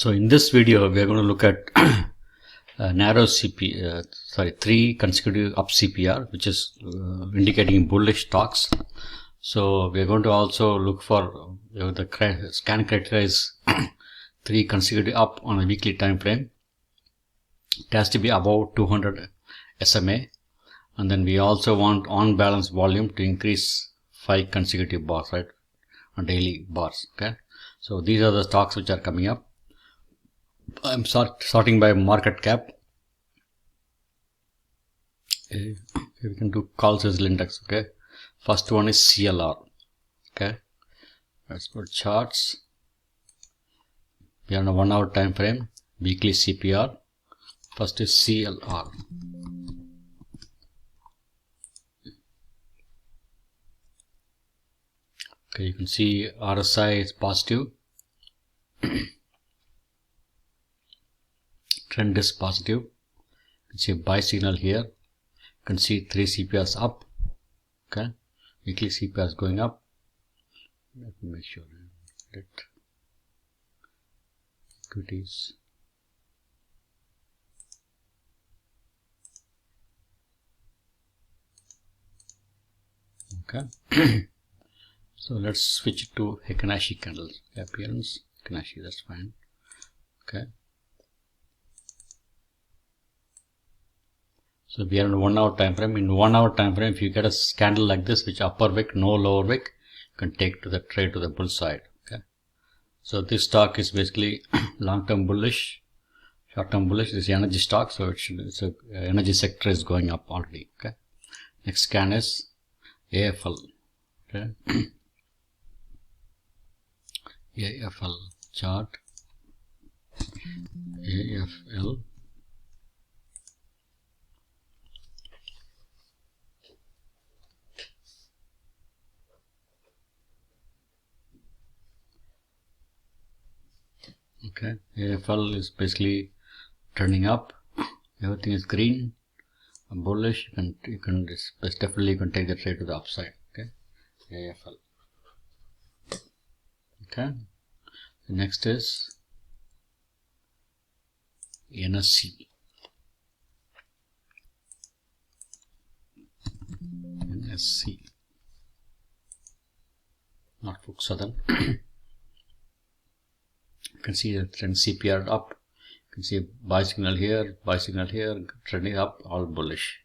So in this video we are going to look at narrow CPR, 3 consecutive up CPR, which is indicating bullish talks. So we are going to also look for the scan criteria is 3 consecutive up on a weekly time frame. It has to be above 200 SMA, and then we also want on balance volume to increase 5 consecutive bars, right, on daily bars. Okay, so these are the stocks which are coming up. I'm sorting by market cap. Okay, we can do call sizzle index. Okay, first one is CLR. Okay, let's go to charts. We are on a 1 hour time frame. Weekly CPR. First is CLR. Okay, you can see RSI is positive. Trend is positive. You can see a buy signal here. You can see 3 CPRs up. Okay, weekly CPR is going up. Let me make sure that equities. Okay. So let's switch it to ashi candles. Appearance ashi, that's fine. Okay. So we are in a 1 hour time frame. In 1 hour time frame, if you get a candle like this, which upper wick, no lower wick, you can take to the trade to the bull side. Okay. So this stock is basically long-term bullish, short-term bullish. This is energy stock, so it's a energy sector is going up already. Okay. Next scan is AFL. Okay. AFL chart. AFL. Okay, AFL is basically turning up. Everything is green, bullish. You can definitely take the trade to the upside. Okay, AFL. Okay, the next is NSC. NSC, Norfolk Southern. You can see the trend CPR up. You can see buy signal here, trending up, all bullish.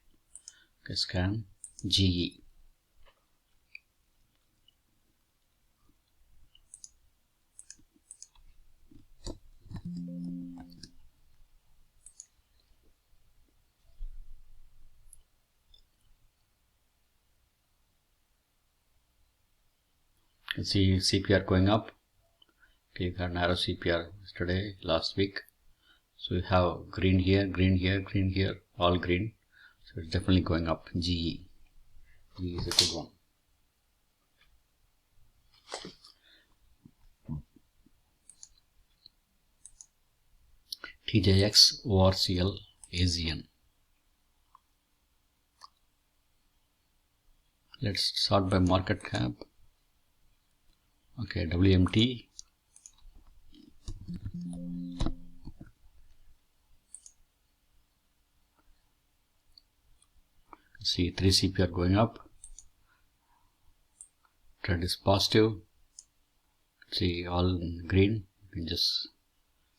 Okay, scan GE. You can see CPR going up. Okay, you got narrow CPR yesterday, last week. So you have green here, green here, green here, all green. So it's definitely going up. GE. GE is a good one. TJX, ORCL, ASEAN. Let's sort by market cap. Okay, WMT. See 3 CPR going up. Trend is positive. See all green. You can just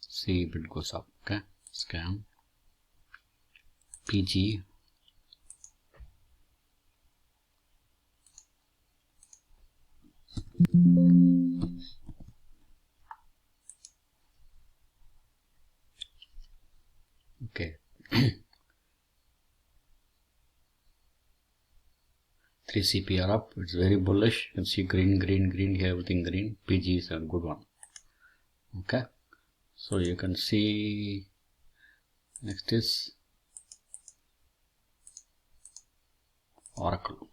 see if it goes up. Okay, scan PG. Okay. 3 CPR up. It's very bullish. You can see green, green, green here, everything green. PG is a good one. Okay. So you can see next is Oracle.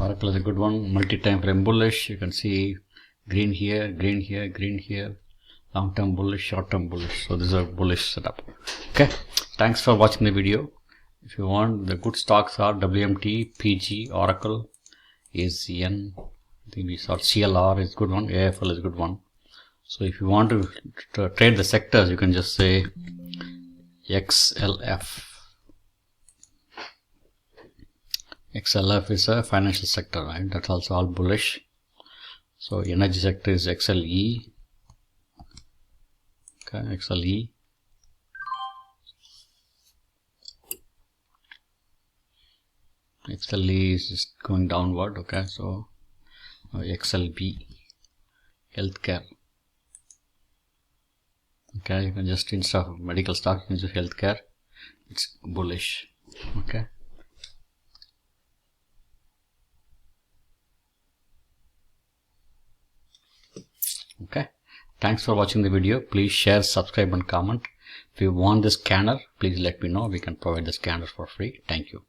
Oracle is a good one. Multi-time frame bullish. You can see green here, green here, green here. Long-term bullish, short-term bullish. So this is a bullish setup. Okay. Thanks for watching the video. If you want, the good stocks are WMT, PG, Oracle, ACN. I think we saw CLR is good one. AFL is good one. So if you want to trade the sectors, you can just say XLF. XLF is a financial sector, right? That's also all bullish. So energy sector is XLE. Okay, XLE. XLE is just going downward. Okay, so XLB, healthcare. Okay, you can just, instead of medical stock, you can just healthcare. It's bullish. Okay. Okay. Thanks for watching the video. Please share, subscribe and comment. If you want the scanner, please let me know. We can provide the scanner for free. Thank you.